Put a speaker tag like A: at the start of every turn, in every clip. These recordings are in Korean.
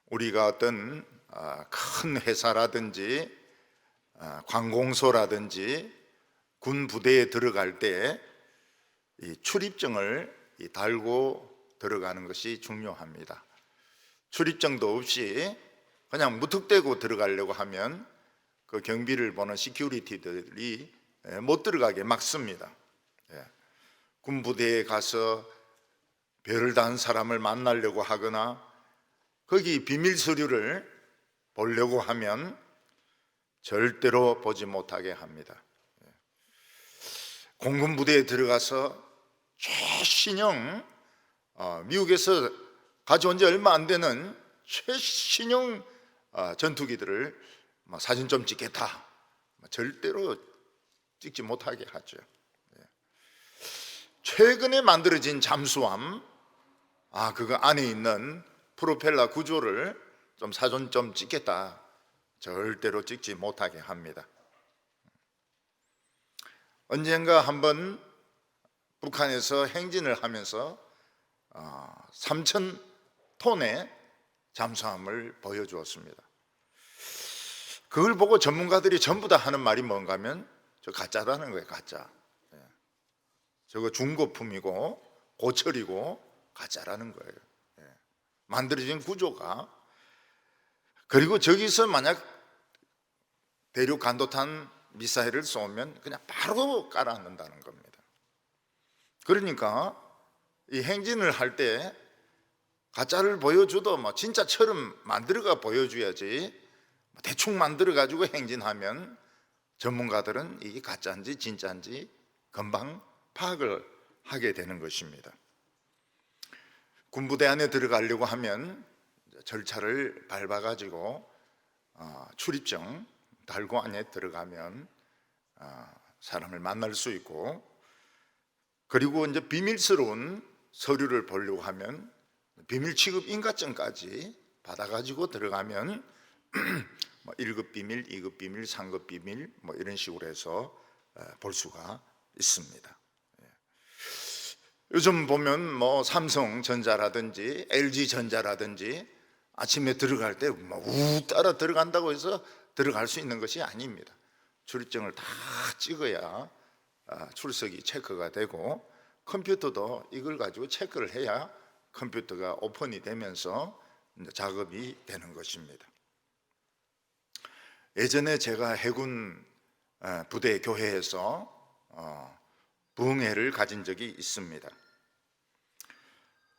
A: 우리가 어떤 큰 회사라든지 관공서라든지 군 부대에 들어갈 때 이 출입증을 달고 들어가는 것이 중요합니다. 출입증도 없이 그냥 무턱대고 들어가려고 하면 그 경비를 보는 시큐리티들이 못 들어가게 막습니다. 군 부대에 가서 별을 단 사람을 만나려고 하거나 거기 비밀 서류를 보려고 하면 절대로 보지 못하게 합니다. 공군 부대에 들어가서 최신형 미국에서 가져온 지 얼마 안 되는 최신형 전투기들을 사진 좀 찍겠다, 절대로 찍지 못하게 하죠. 최근에 만들어진 잠수함, 그거 안에 있는 프로펠러 구조를 좀 사진 좀 찍겠다, 절대로 찍지 못하게 합니다. 언젠가 한번 북한에서 행진을 하면서 3,000톤의 잠수함을 보여주었습니다. 그걸 보고 전문가들이 전부 다 하는 말이 뭔가 하면 저 가짜라는 거예요. 가짜. 저거 중고품이고 고철이고 가짜라는 거예요. 만들어진 구조가. 그리고 저기서 만약 대륙 간도탄 미사일을 쏘면 그냥 바로 깔아앉는다는 겁니다. 그러니까 이 행진을 할 때 가짜를 보여줘도 진짜처럼 만들어가 보여줘야지, 대충 만들어 가지고 행진하면 전문가들은 이게 가짜인지 진짜인지 금방 파악을 하게 되는 것입니다. 군부대 안에 들어가려고 하면 절차를 밟아 가지고 출입증 달고 안에 들어가면 사람을 만날 수 있고, 그리고 이제 비밀스러운 서류를 보려고 하면 비밀 취급 인가증까지 받아가지고 들어가면 1급 비밀, 2급 비밀, 3급 비밀 이런 식으로 해서 볼 수가 있습니다. 요즘 보면 삼성전자라든지 LG전자라든지 아침에 들어갈 때 우 따라 들어간다고 해서 들어갈 수 있는 것이 아닙니다. 출입증을 다 찍어야 출석이 체크가 되고, 컴퓨터도 이걸 가지고 체크를 해야 컴퓨터가 오픈이 되면서 작업이 되는 것입니다. 예전에 제가 해군 부대 교회에서 부흥회를 가진 적이 있습니다.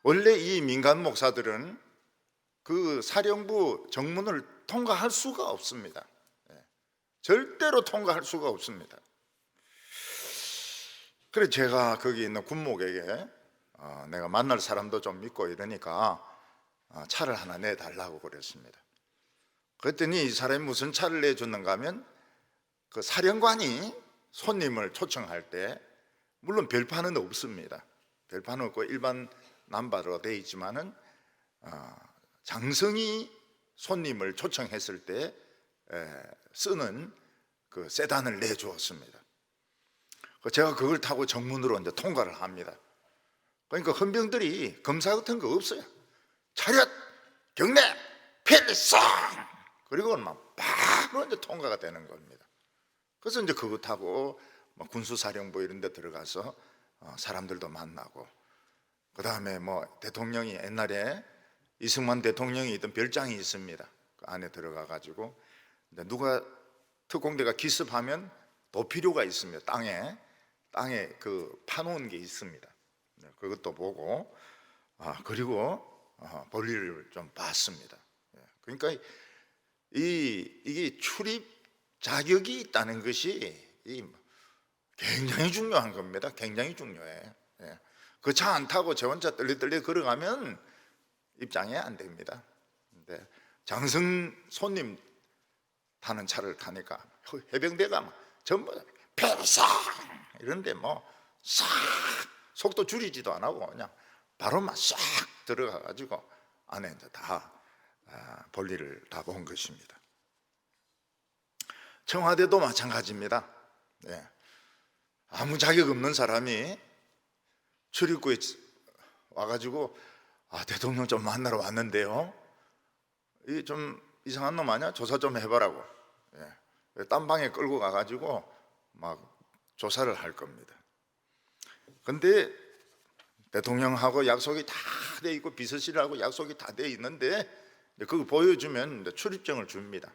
A: 원래 이 민간 목사들은 그 사령부 정문을 통과할 수가 없습니다. 절대로 통과할 수가 없습니다. 그래서 제가 거기 있는 군목에게 내가 만날 사람도 좀 있고 이러니까 차를 하나 내달라고 그랬습니다. 그랬더니 이 사람이 무슨 차를 내줬는가 하면 그 사령관이 손님을 초청할 때, 물론 별판은 없습니다. 별판은 없고 일반 남바로 되어 있지만은 장성이 손님을 초청했을 때 쓰는 그 세단을 내주었습니다. 제가 그걸 타고 정문으로 이제 통과를 합니다. 그러니까 헌병들이 검사 같은 거 없어요. 차렷, 경례, 필성! 그리고 바로 이제 통과가 되는 겁니다. 그래서 이제 그거 타고 군수사령부 이런 데 들어가서 사람들도 만나고, 그 다음에 대통령이 옛날에 이승만 대통령이 있던 별장이 있습니다. 그 안에 들어가 가지고 누가 특공대가 기습하면 도피료가 있습니다. 땅에 그 파놓은 게 있습니다. 그것도 보고, 그리고 볼일을 좀 봤습니다. 그러니까 이게 출입 자격이 있다는 것이 굉장히 중요한 겁니다. 굉장히 중요해. 그 차 안 타고 저 혼자 떨리떨리 걸어가면 입장이 안 됩니다. 근데 장성 손님 타는 차를 타니까 해병대가 전부 필상 이런데 싹 속도 줄이지도 안 하고 그냥 바로 싹 들어가 가지고 안에 이제 다 볼일을 다 본 것입니다. 청와대도 마찬가지입니다. 아무 자격 없는 사람이 출입구에 와가지고 대통령 좀 만나러 왔는데요, 이 좀 이상한 놈 아니야? 조사 좀 해봐라고. 딴 방에 끌고 가가지고 막 조사를 할 겁니다. 근데 대통령하고 약속이 다 돼 있고 비서실하고 약속이 다 돼 있는데 그거 보여주면 출입증을 줍니다.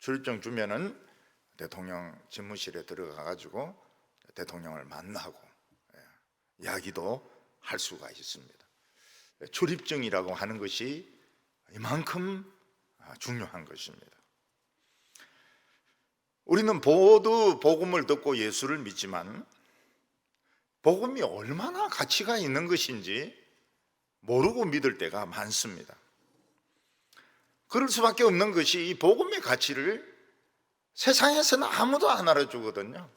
A: 출입증 주면은 대통령 집무실에 들어가 가지고 대통령을 만나고 이야기도 할 수가 있습니다. 출입증이라고 하는 것이 이만큼 중요한 것입니다. 우리는 모두 복음을 듣고 예수를 믿지만 복음이 얼마나 가치가 있는 것인지 모르고 믿을 때가 많습니다. 그럴 수밖에 없는 것이 이 복음의 가치를 세상에서는 아무도 안 알아주거든요.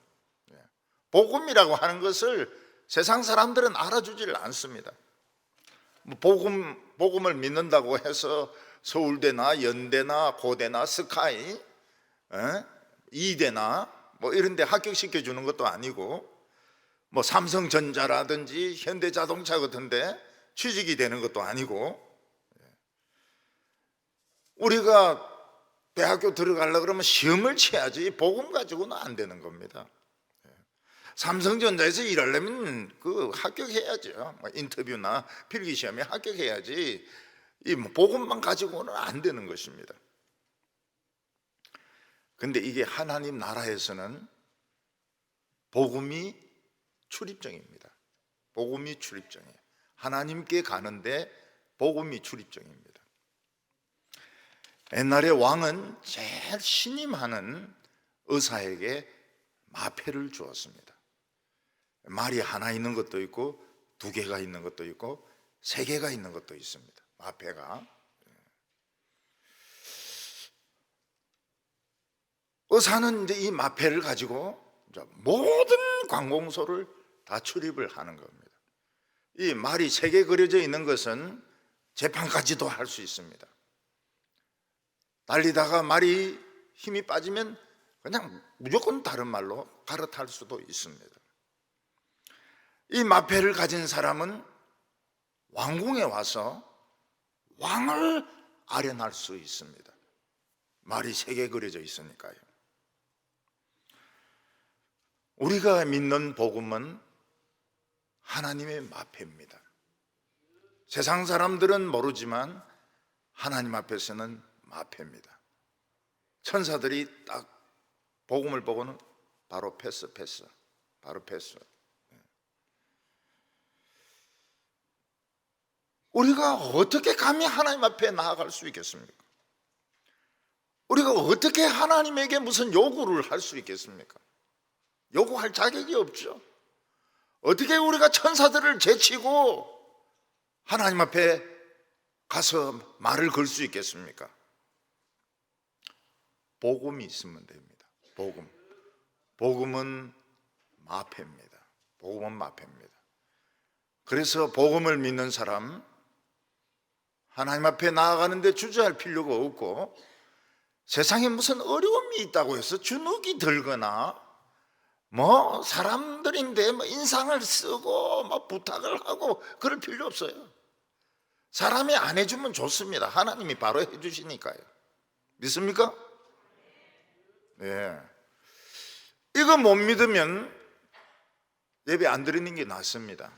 A: 복음이라고 하는 것을 세상 사람들은 알아주지를 않습니다. 복음을 믿는다고 해서 서울대나 연대나 고대나 스카이, 이대나 뭐 이런 데 합격시켜 주는 것도 아니고 뭐 삼성전자라든지 현대자동차 같은 데 취직이 되는 것도 아니고 우리가 대학교 들어가려고 그러면 시험을 쳐야지 복음 가지고는 안 되는 겁니다. 삼성전자에서 일하려면 그 합격해야죠. 인터뷰나 필기시험에 합격해야지 이 복음만 가지고는 안 되는 것입니다. 근데 이게 하나님 나라에서는 복음이 출입증입니다. 복음이 출입증이에요. 하나님께 가는데 복음이 출입증입니다. 옛날에 왕은 제일 신임하는 의사에게 마패를 주었습니다. 말이 하나 있는 것도 있고 두 개가 있는 것도 있고 세 개가 있는 것도 있습니다. 마패가. 의사는 이제 이 마패를 가지고 모든 관공서를 다 출입을 하는 겁니다. 이 말이 세 개 그려져 있는 것은 재판까지도 할 수 있습니다. 달리다가 말이 힘이 빠지면 그냥 무조건 다른 말로 갈아탈 수도 있습니다. 이 마패를 가진 사람은 왕궁에 와서 왕을 아련할 수 있습니다. 말이 세 개 그려져 있으니까요. 우리가 믿는 복음은 하나님의 마패입니다. 세상 사람들은 모르지만 하나님 앞에서는 마패입니다. 천사들이 딱 복음을 보고는 바로 패스. 바로 패스. 우리가 어떻게 감히 하나님 앞에 나아갈 수 있겠습니까? 우리가 어떻게 하나님에게 무슨 요구를 할 수 있겠습니까? 요구할 자격이 없죠. 어떻게 우리가 천사들을 제치고 하나님 앞에 가서 말을 걸 수 있겠습니까? 복음이 있으면 됩니다. 복음은 마패입니다. 복음은 마패입니다. 그래서 복음을 믿는 사람 하나님 앞에 나아가는데 주저할 필요가 없고 세상에 무슨 어려움이 있다고 해서 주눅이 들거나 뭐 사람들인데 뭐 인상을 쓰고 뭐 부탁을 하고 그럴 필요 없어요. 사람이 안 해주면 좋습니다. 하나님이 바로 해주시니까요. 믿습니까? 네. 이거 못 믿으면 예배 안 드리는 게 낫습니다.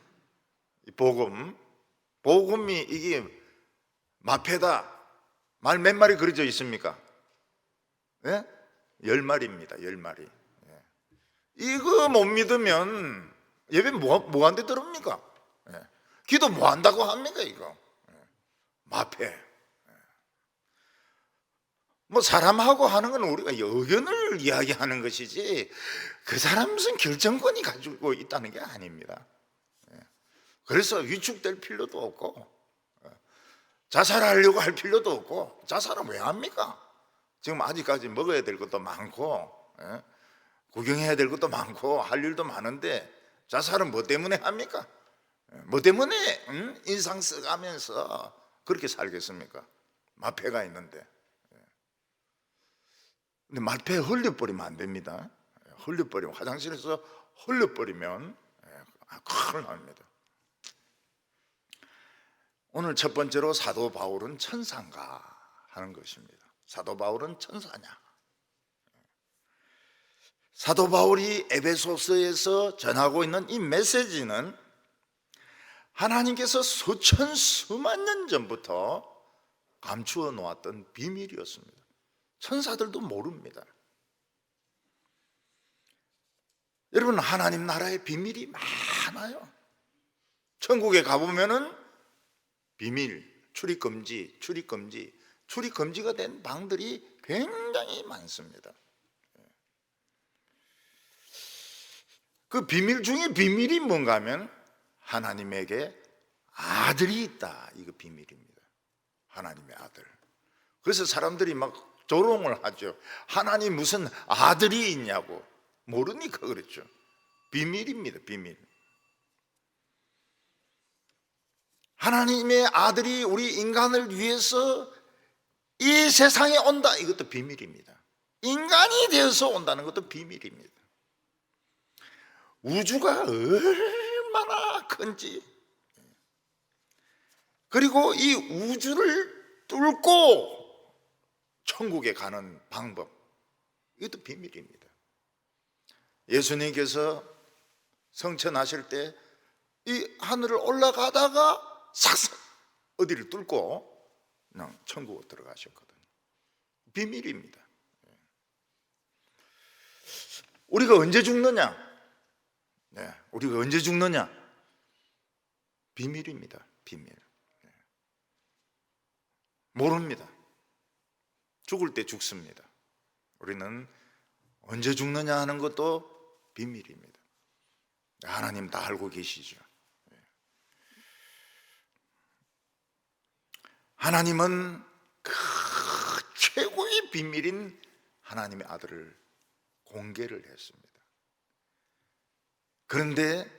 A: 이 복음이 이게 마패다. 말 몇 마리 그려져 있습니까? 네? 10마리입니다. 10마리. 네. 이거 못 믿으면 예배 뭐한테 들읍니까? 네. 기도 뭐 한다고 합니까 이거? 네. 마패. 뭐 사람하고 하는 건 우리가 의견을 이야기하는 것이지 그 사람 무슨 결정권이 가지고 있다는 게 아닙니다. 그래서 위축될 필요도 없고 자살하려고 할 필요도 없고 자살은 왜 합니까? 지금 아직까지 먹어야 될 것도 많고 구경해야 될 것도 많고 할 일도 많은데 자살은 뭐 때문에 합니까? 뭐 때문에 인상 써가면서 그렇게 살겠습니까? 마패가 있는데. 근데 마패에 흘려버리면 안 됩니다. 흘려버리면 화장실에서 흘려버리면 큰일 납니다. 오늘 첫 번째로 사도 바울은 천사인가 하는 것입니다. 사도 바울은 천사냐? 사도 바울이 에베소서에서 전하고 있는 이 메시지는 하나님께서 수천 수만 년 전부터 감추어 놓았던 비밀이었습니다. 천사들도 모릅니다. 여러분, 하나님 나라의 비밀이 많아요. 천국에 가보면은 비밀, 출입금지가 된 방들이 굉장히 많습니다. 그 비밀 중에 비밀이 뭔가 하면 하나님에게 아들이 있다, 이거 비밀입니다. 하나님의 아들. 그래서 사람들이 막 조롱을 하죠. 하나님 무슨 아들이 있냐고. 모르니까 그랬죠. 비밀입니다, 비밀. 하나님의 아들이 우리 인간을 위해서 이 세상에 온다, 이것도 비밀입니다. 인간이 되어서 온다는 것도 비밀입니다. 우주가 얼마나 큰지, 그리고 이 우주를 뚫고 천국에 가는 방법, 이것도 비밀입니다. 예수님께서 성천하실 때 이 하늘을 올라가다가 싹싹 어디를 뚫고 그냥 천국으로 들어가셨거든요. 비밀입니다. 우리가 언제 죽느냐? 우리가 언제 죽느냐? 비밀입니다. 비밀. 모릅니다. 죽을 때 죽습니다. 우리는 언제 죽느냐 하는 것도 비밀입니다. 하나님 다 알고 계시죠. 하나님은 그 최고의 비밀인 하나님의 아들을 공개를 했습니다. 그런데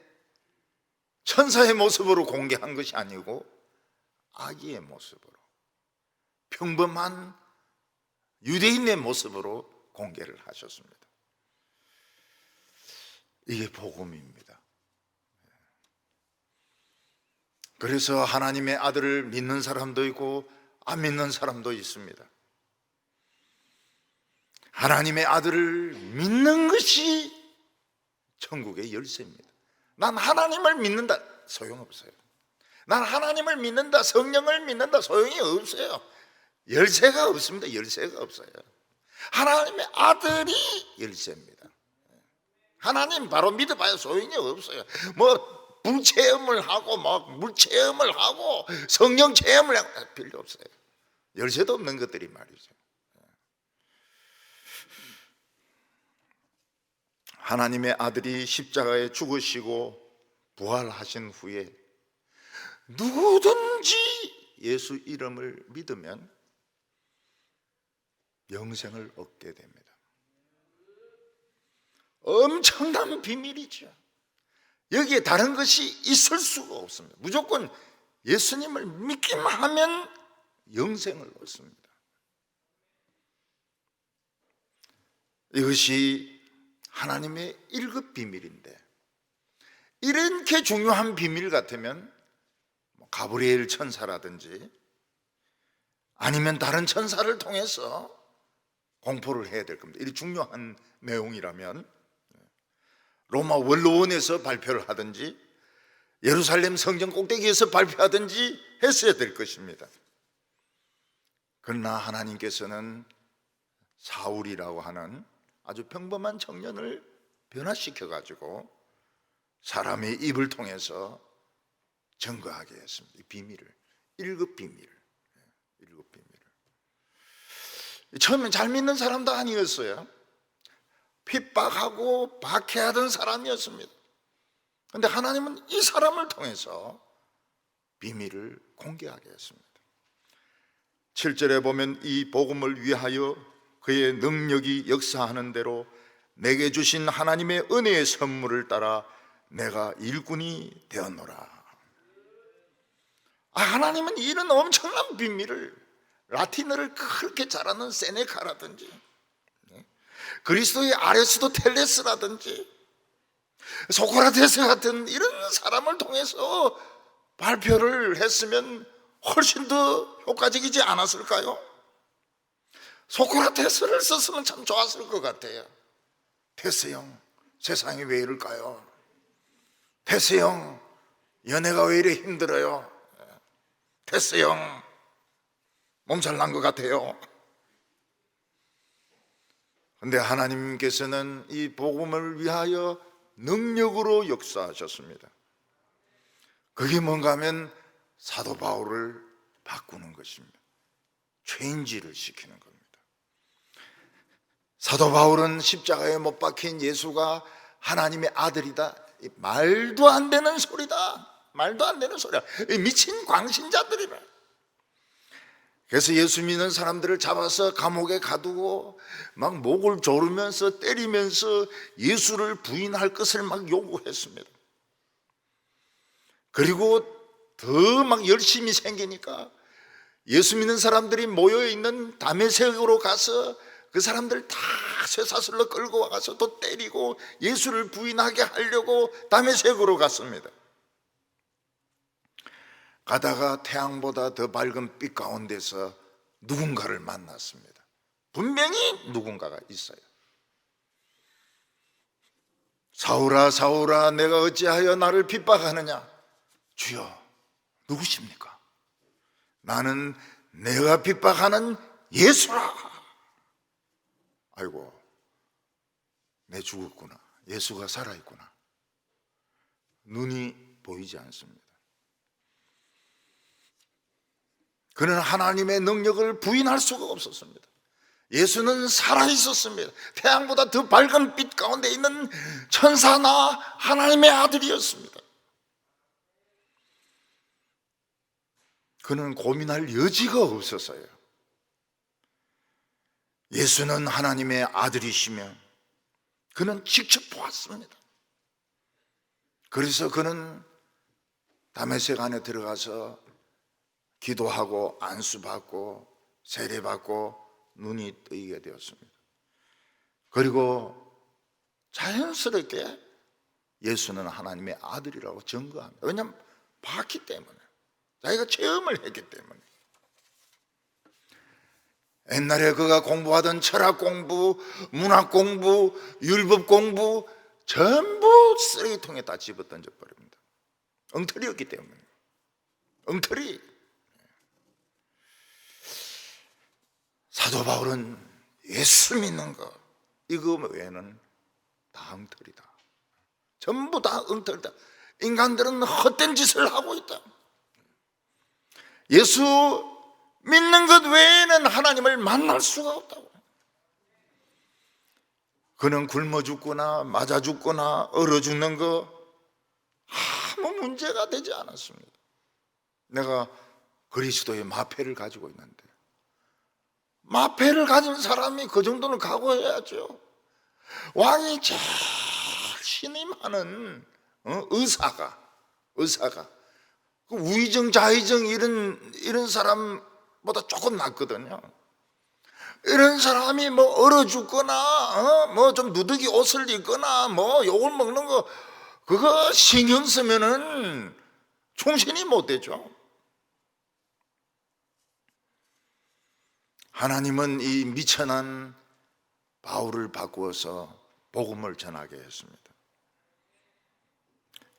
A: 천사의 모습으로 공개한 것이 아니고 아기의 모습으로, 평범한 유대인의 모습으로 공개를 하셨습니다. 이게 복음입니다. 그래서 하나님의 아들을 믿는 사람도 있고 안 믿는 사람도 있습니다. 하나님의 아들을 믿는 것이 천국의 열쇠입니다. 난 하나님을 믿는다, 소용없어요. 난 하나님을 믿는다, 성령을 믿는다, 소용이 없어요. 열쇠가 없습니다. 열쇠가 없어요. 하나님의 아들이 열쇠입니다. 하나님 바로 믿어봐야 소용이 없어요. 뭐 불체험을 하고 막 물체험을 하고 성령 체험을 하고 필요 없어요. 열쇠도 없는 것들이 말이죠. 하나님의 아들이 십자가에 죽으시고 부활하신 후에 누구든지 예수 이름을 믿으면 영생을 얻게 됩니다. 엄청난 비밀이죠. 여기에 다른 것이 있을 수가 없습니다. 무조건 예수님을 믿기만 하면 영생을 얻습니다. 이것이 하나님의 1급 비밀인데, 이렇게 중요한 비밀 같으면 가브리엘 천사라든지 아니면 다른 천사를 통해서 공포를 해야 될 겁니다. 이 중요한 내용이라면 로마 원로원에서 발표를 하든지 예루살렘 성전 꼭대기에서 발표하든지 했어야 될 것입니다. 그러나 하나님께서는 사울이라고 하는 아주 평범한 청년을 변화시켜 가지고 사람의 입을 통해서 증거하게 했습니다. 이 비밀을, 1급 비밀을, 1급 비밀을. 처음엔 잘 믿는 사람도 아니었어요. 핍박하고 박해하던 사람이었습니다. 그런데 하나님은 이 사람을 통해서 비밀을 공개하게 했습니다. 7절에 보면 이 복음을 위하여 그의 능력이 역사하는 대로 내게 주신 하나님의 은혜의 선물을 따라 내가 일꾼이 되었노라. 하나님은 이런 엄청난 비밀을, 라틴어를 그렇게 잘하는 세네카라든지 그리스도의 아리스토텔레스라든지 소크라테스 같은 이런 사람을 통해서 발표를 했으면 훨씬 더 효과적이지 않았을까요? 소크라테스를 썼으면 참 좋았을 것 같아요. 테스 형, 세상이 왜 이럴까요? 테스 형, 연애가 왜 이래 힘들어요? 테스 형, 몸살 난 것 같아요. 근데 하나님께서는 이 복음을 위하여 능력으로 역사하셨습니다. 그게 뭔가 하면 사도 바울을 바꾸는 것입니다. 체인지를 시키는 겁니다. 사도 바울은 십자가에 못 박힌 예수가 하나님의 아들이다, 말도 안 되는 소리다, 말도 안 되는 소리야, 미친 광신자들이라. 그래서 예수 믿는 사람들을 잡아서 감옥에 가두고 막 목을 조르면서 때리면서 예수를 부인할 것을 막 요구했습니다. 그리고 더 막 열심히 생기니까 예수 믿는 사람들이 모여있는 다메섹으로 가서 그 사람들 다 쇠사슬로 끌고 와서 또 때리고 예수를 부인하게 하려고 다메섹으로 갔습니다. 가다가 태양보다 더 밝은 빛 가운데서 누군가를 만났습니다. 분명히 누군가가 있어요. 사울아 사울아 내가 어찌하여 나를 핍박하느냐? 주여 누구십니까? 나는 내가 핍박하는 예수라. 아이고, 내 죽었구나. 예수가 살아있구나. 눈이 보이지 않습니다. 그는 하나님의 능력을 부인할 수가 없었습니다. 예수는 살아있었습니다. 태양보다 더 밝은 빛 가운데 있는 천사나 하나님의 아들이었습니다. 그는 고민할 여지가 없었어요. 예수는 하나님의 아들이시며 그는 직접 보았습니다. 그래서 그는 다메섹 안에 들어가서 기도하고 안수받고 세례받고 눈이 뜨이게 되었습니다. 그리고 자연스럽게 예수는 하나님의 아들이라고 증거합니다. 왜냐하면 봤기 때문에, 자기가 체험을 했기 때문에. 옛날에 그가 공부하던 철학 공부, 문학 공부, 율법 공부 전부 쓰레기통에 다 집어던져 버립니다. 엉터리였기 때문에. 엉터리. 사도 바울은 예수 믿는 거 이거 외에는 다 엉터리다. 전부 다 엉터리다. 인간들은 헛된 짓을 하고 있다. 예수 믿는 것 외에는 하나님을 만날 수가 없다고. 그는 굶어 죽거나 맞아 죽거나 얼어 죽는 거 아무 문제가 되지 않았습니다. 내가 그리스도의 마패를 가지고 있는데, 마패를 가진 사람이 그 정도는 각오해야죠. 왕이 제일 신임하는 의사가 그 우의정 좌의정 이런 사람보다 조금 낫거든요. 이런 사람이 뭐 얼어 죽거나 뭐 좀 누더기 옷을 입거나 뭐 욕을 먹는 거 그거 신경 쓰면은 충신이 못 되죠. 하나님은 이 미천한 바울을 바꾸어서 복음을 전하게 했습니다.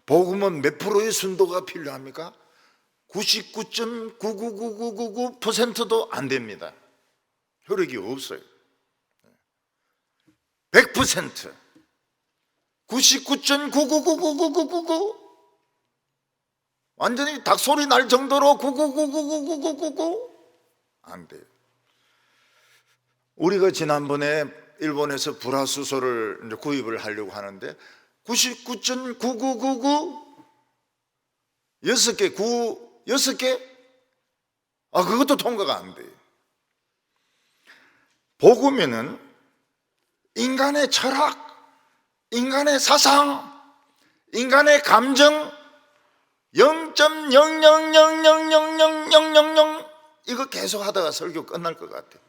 A: 복음은 몇 프로의 순도가 필요합니까? 99.99999%도 안 됩니다. 효력이 없어요. 100% 99.9999999 완전히 닭소리 날 정도로 9999999 안 돼요. 우리가 지난번에 일본에서 불화수소를 구입을 하려고 하는데 99.9999 6개? 그것도 통과가 안 돼요. 복음에는 인간의 철학, 인간의 사상, 인간의 감정 0.000000000 이거 계속 하다가 설교 끝날 것 같아요.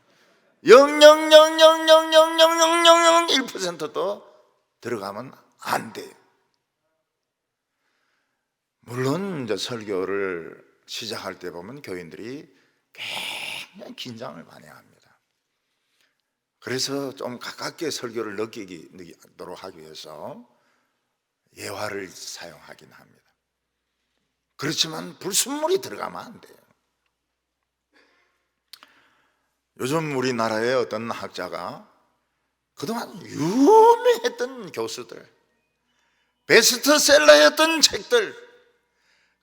A: 0.000000001%도 들어가면 안 돼요. 물론 이제 설교를 시작할 때 보면 교인들이 굉장히 긴장을 많이 합니다. 그래서 좀 가깝게 설교를 느끼도록 하기 위해서 예화를 사용하긴 합니다. 그렇지만 불순물이 들어가면 안 돼요. 요즘 우리나라의 어떤 학자가 그동안 유명했던 교수들, 베스트셀러였던 책들,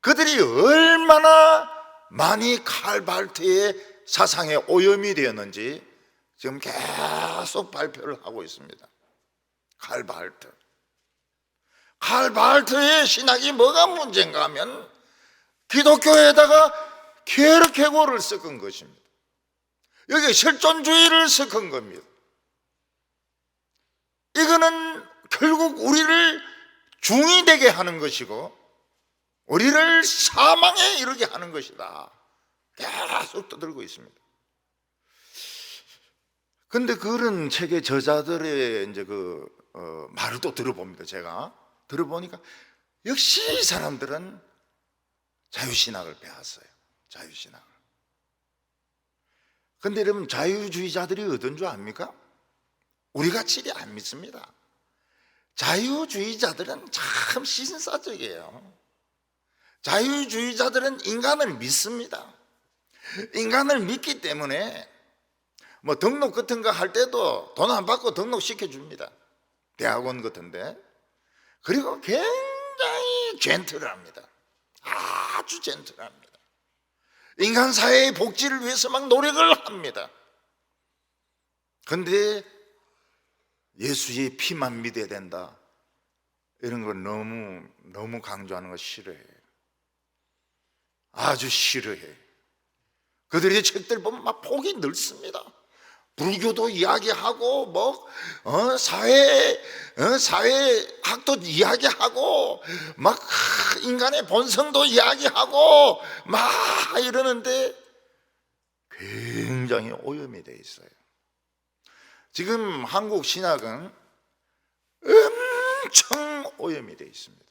A: 그들이 얼마나 많이 칼 발트의 사상에 오염이 되었는지 지금 계속 발표를 하고 있습니다. 칼 발트의 신학이 뭐가 문제인가 하면 기독교에다가 케르케고르를 섞은 것입니다. 여기 실존주의를 섞은 겁니다. 이거는 결국 우리를 중이 되게 하는 것이고 우리를 사망에 이르게 하는 것이다. 계속 떠들고 있습니다. 근데 그런 책의 저자들의 이제 말을 또 들어봅니다. 제가 들어보니까 역시 이 사람들은 자유신학을 배웠어요. 자유신학을. 근데 여러분, 자유주의자들이 어떤 줄 압니까? 우리같이 이리 안 믿습니다. 자유주의자들은 참 신사적이에요. 자유주의자들은 인간을 믿습니다. 인간을 믿기 때문에 뭐 등록 같은 거 할 때도 돈 안 받고 등록시켜 줍니다. 대학원 같은데. 그리고 굉장히 젠틀합니다. 아주 젠틀합니다. 인간 사회의 복지를 위해서 막 노력을 합니다. 그런데 예수의 피만 믿어야 된다, 이런 걸 너무 강조하는 거 싫어해요. 아주 싫어해요. 그들의 책들 보면 막 폭이 넓습니다. 불교도 이야기하고 사회학도 이야기하고 막 인간의 본성도 이야기하고 막 이러는데 굉장히 오염이 돼 있어요. 지금 한국 신학은 엄청 오염이 돼 있습니다.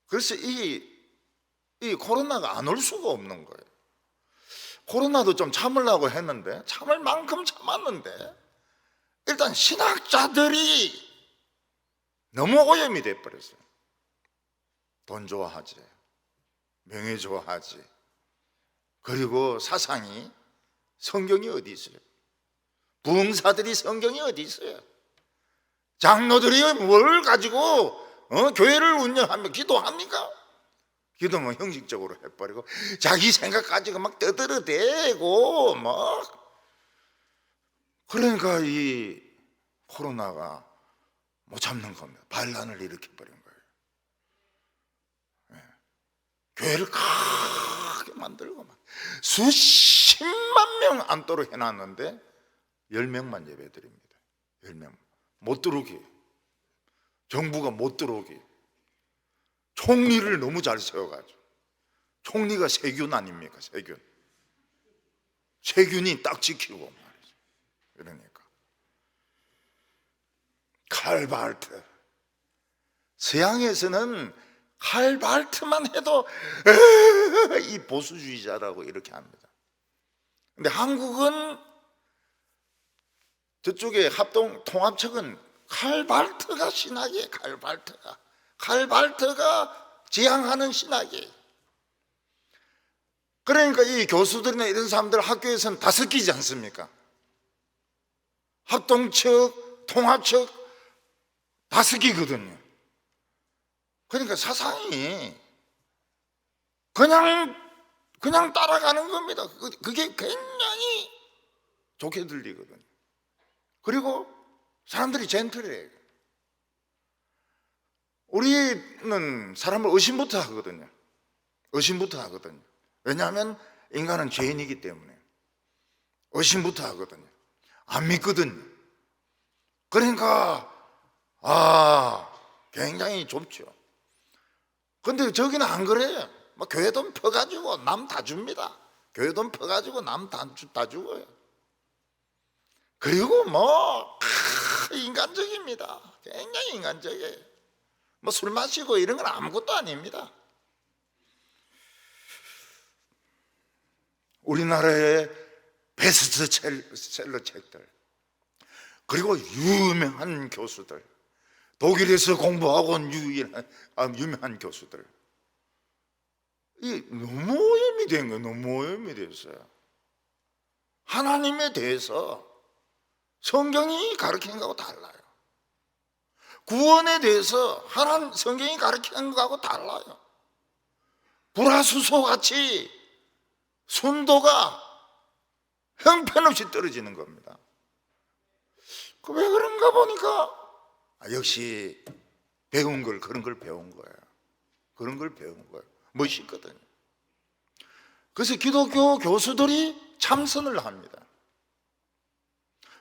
A: 그래서 이 코로나가 안 올 수가 없는 거예요. 코로나도 좀 참으려고 했는데 참을 만큼 참았는데 일단 신학자들이 너무 오염이 돼버렸어요. 돈 좋아하지, 명예 좋아하지, 그리고 사상이, 성경이 어디 있어요? 부흥사들이 성경이 어디 있어요? 장로들이 뭘 가지고 교회를 운영하며 기도합니까? 기도는 형식적으로 해버리고 자기 생각 가지고 막 떠들어대고 막. 그러니까 이 코로나가 못 참는 겁니다. 반란을 일으켜버린 거예요. 네. 교회를 크게 만들고 막 수십만 명 안도록 해놨는데 10명만 예배드립니다. 10명 못 들어오게, 정부가 못 들어오게. 총리를 너무 잘 세워가지고. 총리가 세균 아닙니까? 세균이 딱 지키고 말이죠. 그러니까 칼 발트, 서양에서는 칼 발트만 해도 이 보수주의자라고 이렇게 합니다. 근데 한국은 저쪽에 합동 통합측은 칼 발트가 신학이에요. 칼 발트가 지향하는 신학이에요. 그러니까 이 교수들이나 이런 사람들 학교에서는 다 섞이지 않습니까? 합동측, 통합측 다 섞이거든요. 그러니까 사상이 그냥 따라가는 겁니다. 그게 굉장히 좋게 들리거든요. 그리고 사람들이 젠틀해요. 우리는 사람을 의심부터 하거든요. 왜냐하면 인간은 죄인이기 때문에 의심부터 하거든요. 안 믿거든요. 그러니까 굉장히 좁죠. 근데 저기는 안 그래요. 막 교회 돈 퍼가지고 남 다 줍니다. 교회 돈 퍼가지고 남 다 주고요. 그리고 인간적입니다. 굉장히 인간적이에요. 술 마시고 이런 건 아무것도 아닙니다. 우리나라의 베스트셀러 책들, 그리고 유명한 교수들, 독일에서 공부하고 온 유명한 교수들, 이 너무 오염이 된 거예요. 너무 오염이 됐어요. 하나님에 대해서 성경이 가르치는 거하고 달라요. 구원에 대해서 성경이 가르치는 거하고 달라요. 불화수소같이 순도가 형편없이 떨어지는 겁니다. 왜 그런가 보니까 역시 배운 걸, 그런 걸 배운 거예요. 그런 걸 배운 거예요. 멋있거든요. 그래서 기독교 교수들이 참선을 합니다.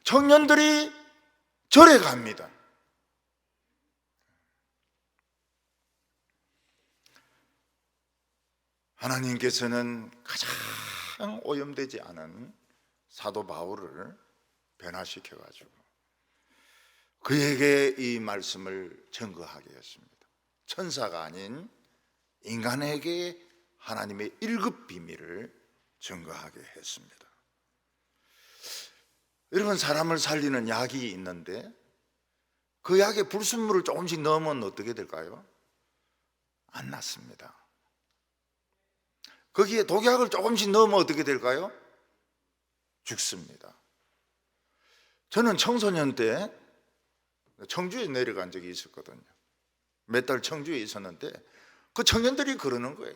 A: 청년들이 절에 갑니다. 하나님께서는 가장 오염되지 않은 사도 바울을 변화시켜가지고 그에게 이 말씀을 증거하게 했습니다. 천사가 아닌 인간에게 하나님의 1급 비밀을 증거하게 했습니다. 여러분, 사람을 살리는 약이 있는데 그 약에 불순물을 조금씩 넣으면 어떻게 될까요? 안 낫습니다. 거기에 독약을 조금씩 넣으면 어떻게 될까요? 죽습니다. 저는 청소년 때 청주에 내려간 적이 있었거든요. 몇 달 청주에 있었는데 그 청년들이 그러는 거예요.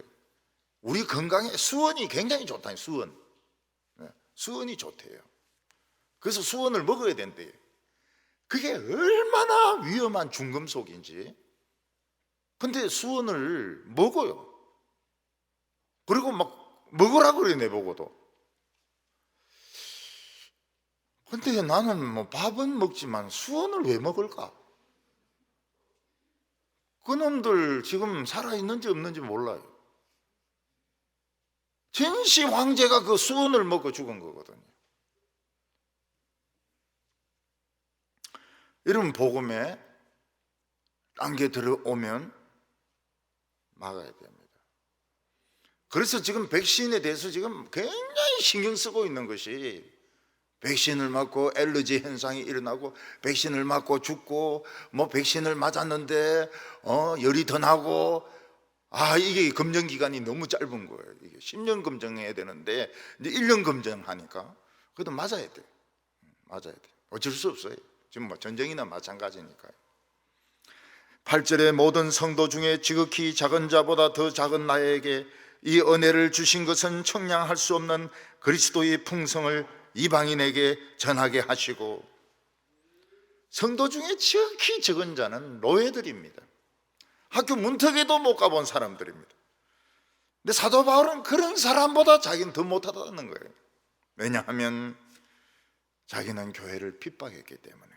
A: 우리 건강에 수원이 굉장히 좋다. 수원이 좋대요. 그래서 수원을 먹어야 된대요. 그게 얼마나 위험한 중금속인지. 근데 수원을 먹어요. 그리고 막 먹으라고 그래, 내보고도. 근데 나는 뭐 밥은 먹지만 수원을 왜 먹을까? 그놈들 지금 살아있는지 없는지 몰라요. 진시 황제가 그 수원을 먹고 죽은 거거든요. 이런 복음에 딴 게 들어오면 막아야 됩니다. 그래서 지금 백신에 대해서 지금 굉장히 신경 쓰고 있는 것이, 백신을 맞고 알러지 현상이 일어나고 백신을 맞고 죽고 뭐 백신을 맞았는데 열이 더 나고, 이게 검정 기간이 너무 짧은 거예요. 이게 10년 검정해야 되는데 이제 1년 검정하니까 그래도 맞아야 돼. 맞아야 돼. 어쩔 수 없어요. 지금 뭐 전쟁이나 마찬가지니까요. 8절에 모든 성도 중에 지극히 작은 자보다 더 작은 나에게 이 은혜를 주신 것은 청량할 수 없는 그리스도의 풍성을 이방인에게 전하게 하시고, 성도 중에 지극히 적은 자는 노예들입니다. 학교 문턱에도 못 가본 사람들입니다. 근데 사도 바울은 그런 사람보다 자기는 더 못하다는 거예요. 왜냐하면 자기는 교회를 핍박했기 때문에,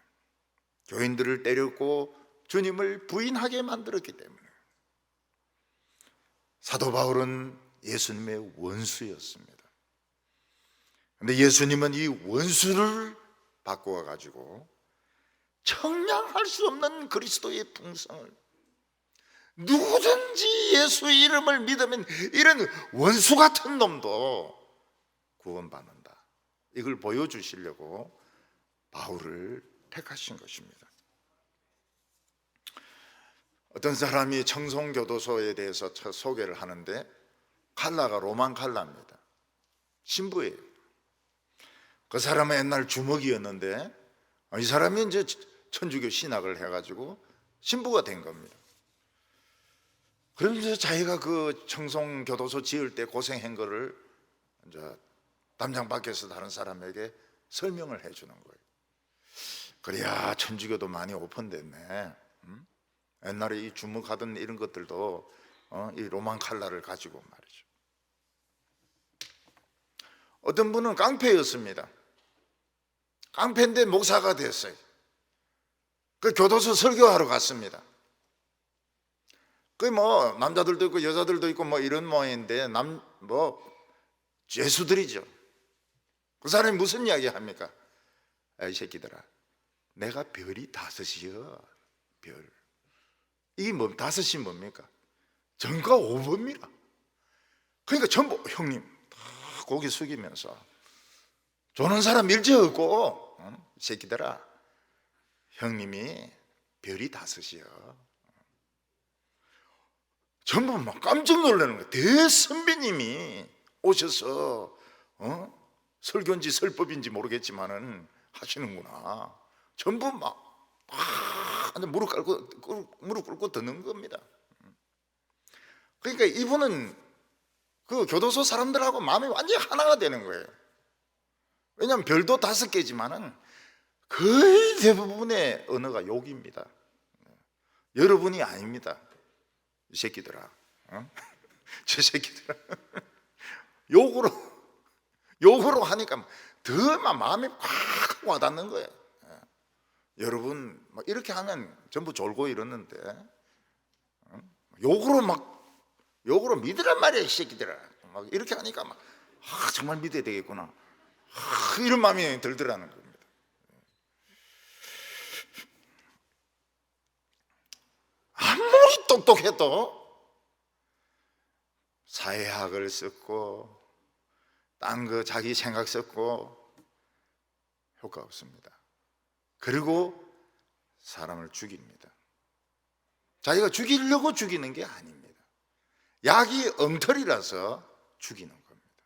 A: 교인들을 때렸고 주님을 부인하게 만들었기 때문에. 사도 바울은 예수님의 원수였습니다. 근데 예수님은 이 원수를 바꾸어 가지고 청량할 수 없는 그리스도의 풍성을, 누구든지 예수 이름을 믿으면 이런 원수 같은 놈도 구원받는다, 이걸 보여주시려고 바울을 택하신 것입니다. 어떤 사람이 청송교도소에 대해서 소개를 하는데, 칼라가 로만 칼라입니다. 신부예요. 그 사람은 옛날 주먹이었는데 이 사람이 이제 천주교 신학을 해가지고 신부가 된 겁니다. 그러면서 자기가 그 청송교도소 지을 때 고생한 거를 이제 담장 밖에서 다른 사람에게 설명을 해주는 거예요. 그래야 천주교도 많이 오픈됐네. 옛날에 이 주먹하던 이런 것들도 이 로만 칼라를 가지고 말이죠. 어떤 분은 깡패였습니다. 깡패인데 목사가 됐어요. 그 교도소 설교하러 갔습니다. 그 뭐 남자들도 있고 여자들도 있고 뭐 이런 모양인데 죄수들이죠. 그 사람이 무슨 이야기 합니까? 이 새끼들아, 내가 별이 5이여. 별. 이게 다섯이 뭡니까? 전과 5범이라. 그러니까 전부 형님 다 고개 숙이면서, 조는 사람 일제 없고, 이 새끼들아, 형님이 별이 5이요. 전부 막 깜짝 놀라는 거예요. 대선배님이 오셔서 설교인지 설법인지 모르겠지만은 하시는구나. 전부 막 무릎 꿇고 듣는 겁니다. 그러니까 이분은 그 교도소 사람들하고 마음이 완전히 하나가 되는 거예요. 왜냐하면 별도 5개지만은 거의 대부분의 언어가 욕입니다. 여러분이 아닙니다. 이 새끼들아, 저 새끼들아. 욕으로 하니까 더 마음이 확 와닿는 거예요. 여러분 막 이렇게 하면 전부 졸고 이러는데 욕으로 믿으란 말이야, 이 새끼들아. 막 이렇게 하니까 막 정말 믿어야 되겠구나. 이런 마음이 들더라는 겁니다. 아무리 똑똑해도 사회학을 썼고 딴 거 자기 생각 썼고 효과 없습니다. 그리고 사람을 죽입니다. 자기가 죽이려고 죽이는 게 아닙니다. 약이 엉터리라서 죽이는 겁니다.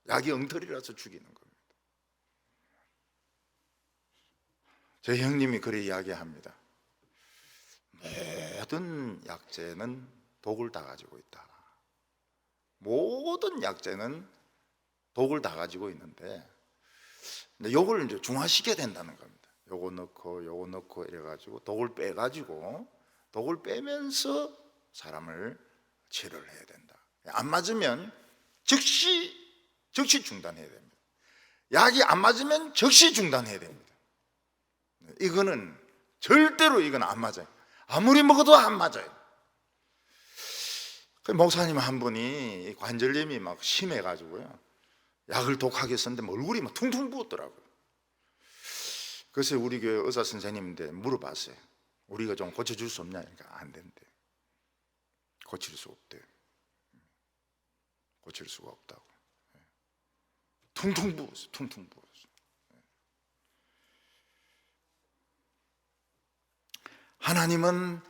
A: 약이 엉터리라서 죽이는 겁니다. 제 형님이 그래 이야기합니다. 모든 약재는 독을 다 가지고 있다. 모든 약재는 독을 다 가지고 있는데 요걸 이제 중화시켜야 된다는 겁니다. 요거 넣고 이래가지고 독을 빼면서 사람을 치료를 해야 된다. 안 맞으면 즉시 중단해야 됩니다. 약이 안 맞으면 즉시 중단해야 됩니다. 이거는 절대로 이건 안 맞아요. 아무리 먹어도 안 맞아요. 목사님 한 분이 관절염이 막 심해가지고요, 약을 독하게 썼는데 얼굴이 막 퉁퉁 부었더라고요. 그래서 우리 교회 의사 선생님한테 물어봤어요. 우리가 좀 고쳐줄 수 없냐? 그러니까 안 된대. 고칠 수 없대. 고칠 수가 없다고. 퉁퉁 부었어. 하나님은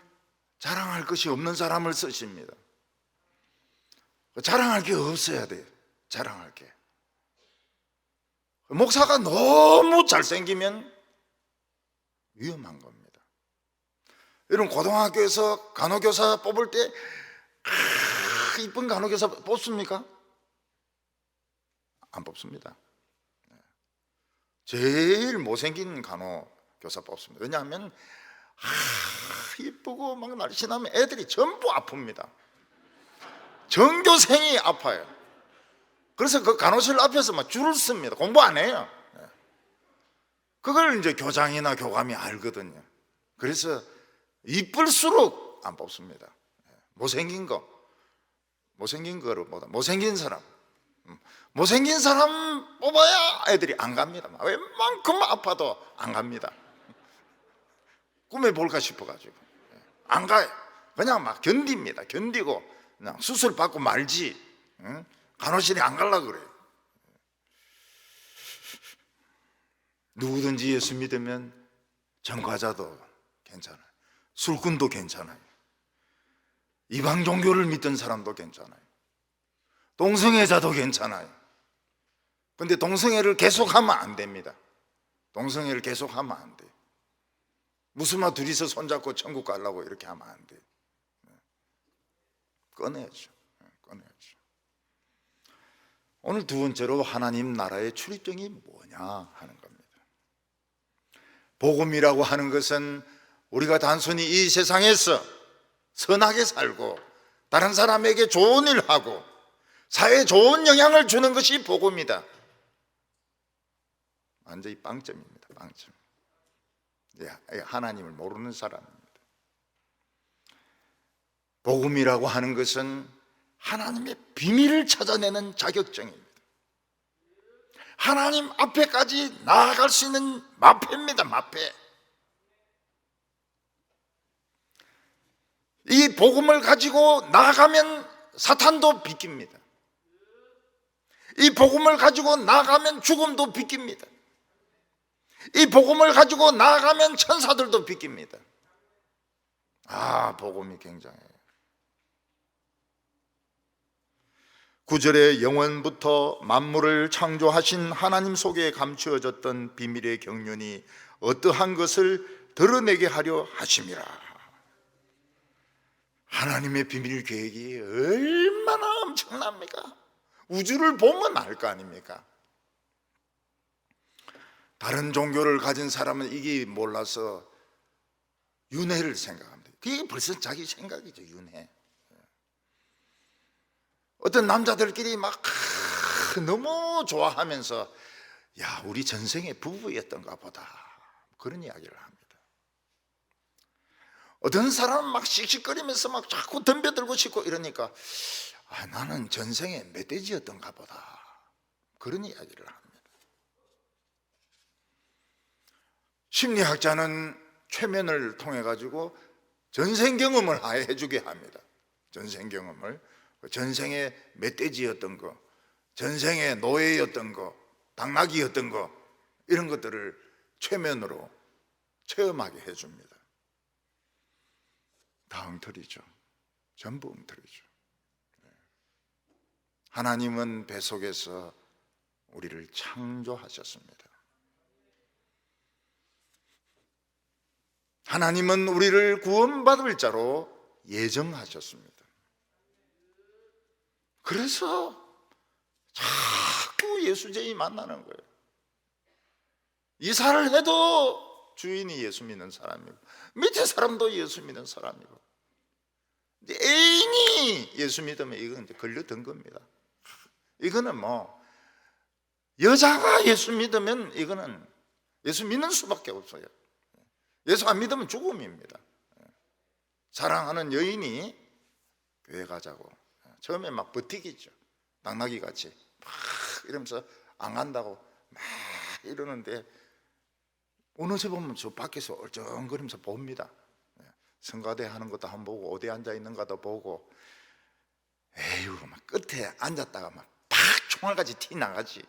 A: 자랑할 것이 없는 사람을 쓰십니다. 자랑할 게 없어야 돼요. 자랑할 게. 목사가 너무 잘생기면 위험한 겁니다. 여러분, 고등학교에서 간호교사 뽑을 때 이쁜 간호교사 뽑습니까? 안 뽑습니다. 제일 못생긴 간호교사 뽑습니다. 왜냐하면 이쁘고 막 날씬하면 애들이 전부 아픕니다. 전교생이 아파요. 그래서 그 간호실 앞에서 막 줄을 씁니다. 공부 안 해요. 그걸 이제 교장이나 교감이 알거든요. 그래서 이쁠수록 안 뽑습니다. 못생긴 거로보다 못생긴 사람 뽑아야 애들이 안 갑니다. 웬만큼 아파도 안 갑니다. 꿈에 볼까 싶어가지고 안 가요. 그냥 막 견딥니다. 견디고 그냥 수술 받고 말지 간호실에 안 가려고 그래요. 누구든지 예수 믿으면 전과자도 괜찮아요. 술꾼도 괜찮아요. 이방 종교를 믿던 사람도 괜찮아요. 동성애자도 괜찮아요. 근데 동성애를 계속하면 안 됩니다. 동성애를 계속하면 안 돼요. 무슨마 둘이서 손잡고 천국 가려고 이렇게 하면 안 돼요. 꺼내야죠. 오늘 두 번째로 하나님 나라의 출입증이 뭐냐 하는 겁니다. 복음이라고 하는 것은 우리가 단순히 이 세상에서 선하게 살고 다른 사람에게 좋은 일 하고 사회에 좋은 영향을 주는 것이 복음이다. 완전히 빵점입니다. 빵점. 하나님을 모르는 사람입니다. 복음이라고 하는 것은 하나님의 비밀을 찾아내는 자격증입니다. 하나님 앞에까지 나아갈 수 있는 마패입니다. 마패. 이 복음을 가지고 나아가면 사탄도 비깁니다. 이 복음을 가지고 나아가면 죽음도 비깁니다. 이 복음을 가지고 나아가면 천사들도 비깁니다. 복음이 굉장해요. 9절에 영원부터 만물을 창조하신 하나님 속에 감추어졌던 비밀의 경륜이 어떠한 것을 드러내게 하려 하심이라. 하나님의 비밀 계획이 얼마나 엄청납니까? 우주를 보면 알 거 아닙니까? 다른 종교를 가진 사람은 이게 몰라서 윤회를 생각합니다. 그게 벌써 자기 생각이죠, 윤회. 어떤 남자들끼리 막 너무 좋아하면서 야, 우리 전생에 부부였던가 보다, 그런 이야기를 합니다. 어떤 사람은 막 씩씩거리면서 막 자꾸 덤벼들고 싶고 이러니까 나는 전생에 멧돼지였던가 보다, 그런 이야기를 합니다. 심리학자는 최면을 통해 가지고 전생 경험을 해주게 합니다. 전생 경험을, 전생에 멧돼지였던 거, 전생에 노예였던 거, 당나귀였던 거, 이런 것들을 최면으로 체험하게 해줍니다. 다 엉터리죠. 전부 엉터리죠. 하나님은 뱃속에서 우리를 창조하셨습니다. 하나님은 우리를 구원받을 자로 예정하셨습니다. 그래서 자꾸 예수쟁이 만나는 거예요. 이사를 해도 주인이 예수 믿는 사람이고, 밑에 사람도 예수 믿는 사람이고, 애인이 예수 믿으면 이건 이제 걸려든 겁니다. 이거는 뭐 여자가 예수 믿으면 이거는 예수 믿는 수밖에 없어요. 예수 안 믿으면 죽음입니다. 사랑하는 여인이 교회 가자고 처음에 막 버티기죠. 당나귀 같이 막 이러면서 안 간다고 막 이러는데 어느 새 보면 저 밖에서 얼쩡거리면서 봅니다. 성가대 하는 것도 한번 보고 어디 앉아 있는가도 보고, 에휴 막 끝에 앉았다가 막 팍 총알같이 티 나가지.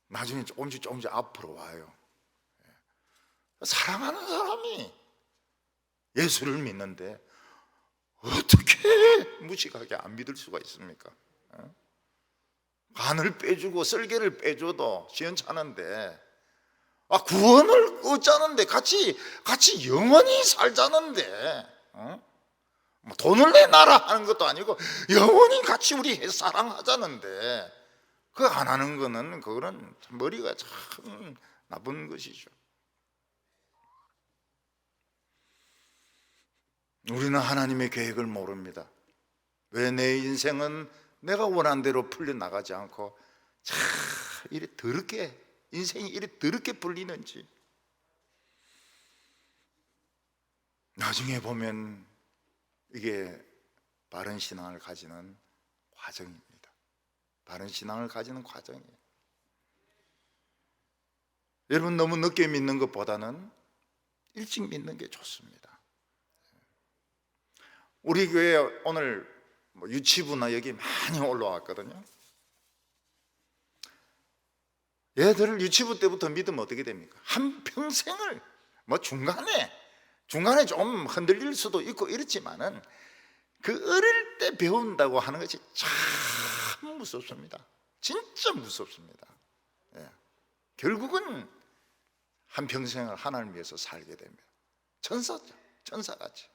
A: 나중에 조금씩 앞으로 와요. 사랑하는 사람이 예수를 믿는데 어떻게 무식하게 안 믿을 수가 있습니까? 간을 빼주고 썰개를 빼줘도 시원찮은데, 구원을 얻자는데 같이 영원히 살자는데, 뭐 돈을 내놔라 하는 것도 아니고 영원히 같이 우리 사랑하자는데 그거 안 하는 거는, 그거는 머리가 참 나쁜 것이죠. 우리는 하나님의 계획을 모릅니다. 왜 내 인생은 내가 원한 대로 풀려나가지 않고 참 이래 더럽게, 인생이 이래 더럽게 풀리는지. 나중에 보면 이게 바른 신앙을 가지는 과정입니다. 바른 신앙을 가지는 과정이에요. 여러분, 너무 늦게 믿는 것보다는 일찍 믿는 게 좋습니다. 우리 교회 오늘 유치부나 여기 많이 올라왔거든요. 얘들을 유치부 때부터 믿으면 어떻게 됩니까? 한평생을 중간에 좀 흔들릴 수도 있고 이렇지만은 그 어릴 때 배운다고 하는 것이 참 무섭습니다. 진짜 무섭습니다. 결국은 한평생을 하나님을 위해서 살게 됩니다. 천사죠, 천사같이.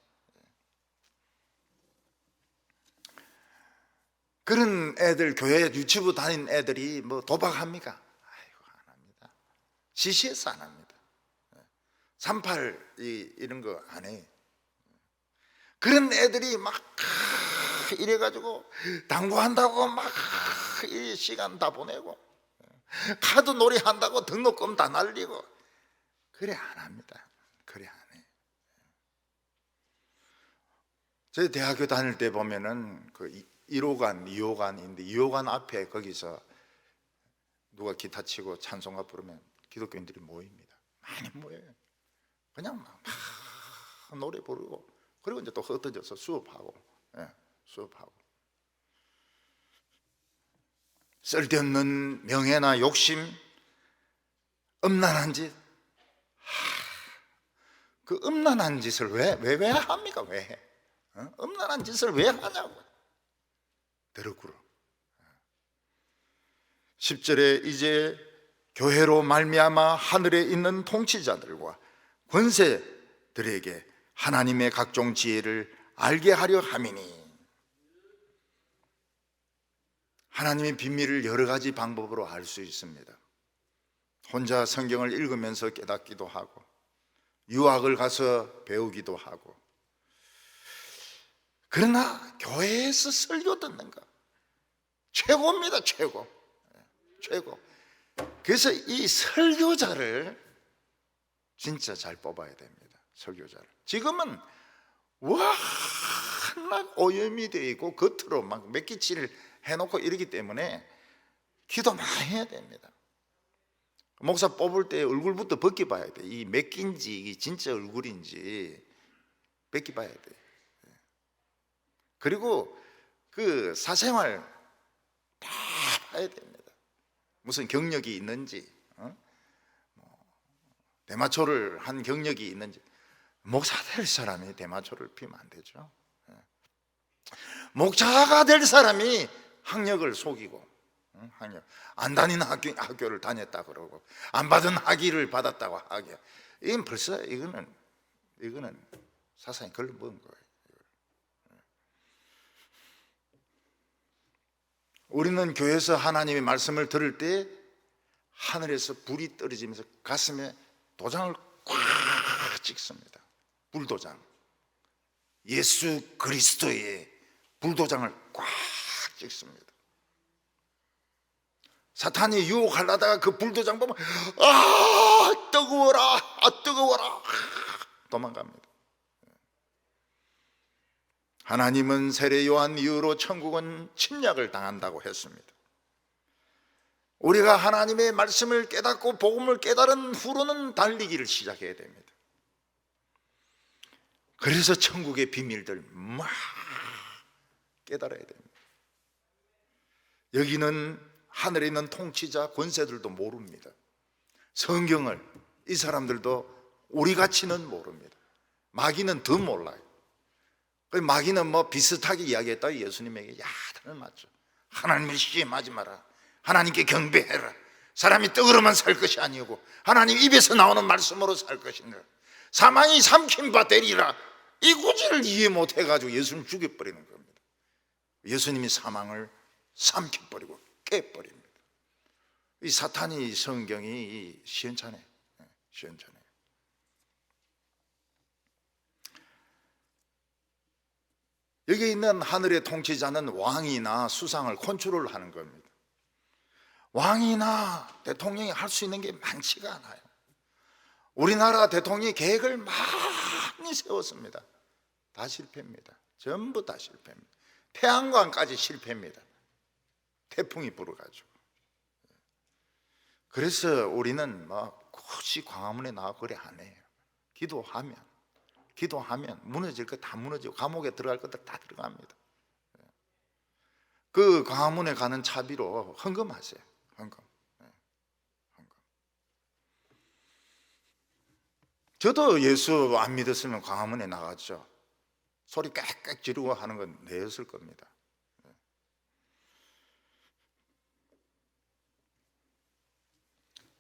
A: 그런 애들, 교회 유치부 다닌 애들이 뭐 도박합니까? 아이고, 안 합니다. CCS 안 합니다. 38 이런 거 안 해요. 그런 애들이 막 이래가지고 당구한다고 막 이 시간 다 보내고, 카드 놀이 한다고 등록금 다 날리고, 그래 안 합니다. 그래 안 해. 저희 대학교 다닐 때 보면은 그 1호관, 2호관인데 2호관 앞에 거기서 누가 기타 치고 찬송가 부르면 기독교인들이 모입니다. 많이 모여요. 그냥 막 노래 부르고, 그리고 이제 또 흩어져서 수업하고, 수업하고. 쓸데없는 명예나 욕심, 음란한 짓. 그 음란한 짓을 왜 합니까? 왜 해? 음란한 짓을 왜 하냐고. 더러구로. 10절에 이제 교회로 말미암아 하늘에 있는 통치자들과 권세들에게 하나님의 각종 지혜를 알게 하려 함이니. 하나님의 비밀을 여러 가지 방법으로 알 수 있습니다. 혼자 성경을 읽으면서 깨닫기도 하고, 유학을 가서 배우기도 하고. 그러나 교회에서 설교 듣는 거 최고입니다. 최고. 그래서 이 설교자를 진짜 잘 뽑아야 됩니다. 설교자를. 지금은 워낙 오염이 되어 있고 겉으로 막 맥기치를 해놓고 이러기 때문에 기도 많이 해야 됩니다. 목사 뽑을 때 얼굴부터 벗겨봐야 돼. 이 맥기인지 이게 진짜 얼굴인지 벗겨봐야 돼. 그리고 그 사생활 다 봐야 됩니다. 무슨 경력이 있는지, 대마초를 한 경력이 있는지. 목사 될 사람이 대마초를 피우면 안 되죠. 목자가 될 사람이 학력을 속이고, 학력 안 다니는 학교를 다녔다 그러고, 안 받은 학위를 받았다고 하게. 이건 벌써 이거는 사상이 걸러먹은 거예요. 우리는 교회에서 하나님의 말씀을 들을 때 하늘에서 불이 떨어지면서 가슴에 도장을 꽉 찍습니다. 불도장. 예수 그리스도의 불도장을 꽉 찍습니다. 사탄이 유혹하려다가 그 불도장 보면 뜨거워라 도망갑니다. 하나님은 세례 요한 이후로 천국은 침략을 당한다고 했습니다. 우리가 하나님의 말씀을 깨닫고 복음을 깨달은 후로는 달리기를 시작해야 됩니다. 그래서 천국의 비밀들 막 깨달아야 됩니다. 여기는 하늘에 있는 통치자 권세들도 모릅니다. 성경을 이 사람들도 우리같이는 모릅니다. 마귀는 더 몰라요. 마귀는 뭐 비슷하게 이야기했다. 예수님에게 다들 맞죠. 하나님을 시험하지 마라. 하나님께 경배해라. 사람이 떡으로만 살 것이 아니고 하나님 입에서 나오는 말씀으로 살 것인가. 사망이 삼킨 바 되리라. 이 구절을 이해 못해가지고 예수님 죽여버리는 겁니다. 예수님이 사망을 삼켜버리고 깨버립니다. 이 사탄이 성경이 시원찮아요. 시원찮아요. 여기 있는 하늘의 통치자는 왕이나 수상을 컨트롤하는 겁니다. 왕이나 대통령이 할 수 있는 게 많지가 않아요. 우리나라 대통령이 계획을 많이 세웠습니다. 다 실패입니다. 전부 다 실패입니다. 태양광까지 실패입니다. 태풍이 불어가지고. 그래서 우리는 굳이 광화문에 나와 그래 안 해요. 기도하면 무너질 거 다 무너지고 감옥에 들어갈 것들 다 들어갑니다. 그 광화문에 가는 차비로 헌금하세요. 헌금. 저도 예수 안 믿었으면 광화문에 나갔죠. 소리 꽥꽥 지르고 하는 건 내였을 겁니다.